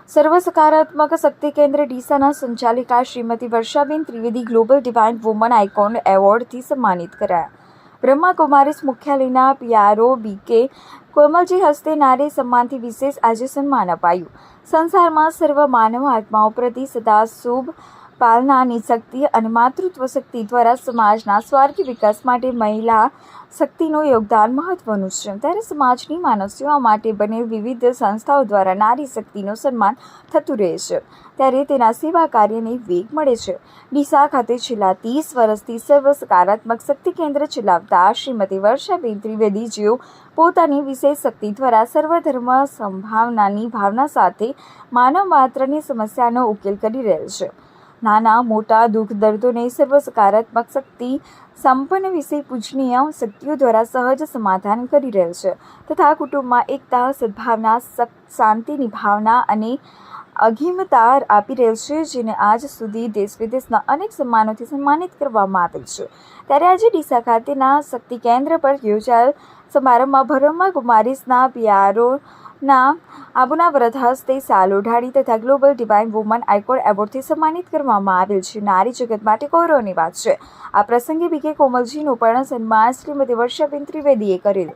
સર્વ સકારાત્મક શક્તિ કેન્દ્ર ડીસાના સંચાલિકા Shrimati Varshaben Trivedi global divine woman icon એવોર્ડથી સન્માનિત કરાયા। બ્રહ્માકુમારીઝ મુખ્યાલયના પીઆરઓ બીકે કોમલજી હસ્તે નારી સન્માનથી વિશેષ આજે સન્માન અપાયું। સંસારમાં સર્વ માનવ આત્માઓ પ્રતિ સદા શુભ પાલનાની શક્તિ અને માતૃત્વ શક્તિ દ્વારા સમાજના સ્વાર્થી વિકાસ માટે મહિલા શક્તિનું યોગદાન મહત્વનું છે। ત્યારે સમાજની માનવ સેવા માટે બનેલ વિવિધ સંસ્થાઓ દ્વારા નારી શક્તિનું સન્માન થતું રહે છે, ત્યારે તેના સેવા કાર્યને વેગ મળે છે। ડીસા ખાતે છેલ્લા 30 વર્ષથી સર્વ સકારાત્મક શક્તિ કેન્દ્ર ચલાવતા શ્રીમતી વર્ષાબેન ત્રિવેદી જેઓ પોતાની વિશેષ શક્તિ દ્વારા સર્વધર્મ સંભાવનાની ભાવના સાથે માનવ માત્રની સમસ્યાનો ઉકેલ કરી રહેલ છે। નાના મોટા દુઃખ દર્દોને સર્વ સકારાત્મક શક્તિ સંપન્ન વિશે પૂજનીય શક્તિઓ દ્વારા સહજ સમાધાન કરી રહેલ છે તથા કુટુંબમાં એકતા, સદભાવના, શાંતિની ભાવના અને અગિમતા આપી રહેલ છે, જેને આજ સુધી દેશ વિદેશના અનેક સન્માનોથી સન્માનિત કરવામાં આવેલ છે। ત્યારે આજે ડીસા ખાતેના શક્તિ કેન્દ્ર પર યોજાયેલ સમારંભમાં બ્રહ્માકુમારીઝના પીઆરઓના આબુના વ્રત હસ્તે સાલ ઓઢાડી તથા ગ્લોબલ ડિવાઇન વુમન આઇકોન એવોર્ડથી સન્માનિત કરવામાં આવેલ છે। નારી જગત માટે ગૌરવની વાત છે। આ પ્રસંગે બીકે કોમલજીનું પણ સન્માન શ્રીમતી વર્ષાબેન ત્રિવેદીએ કરેલ।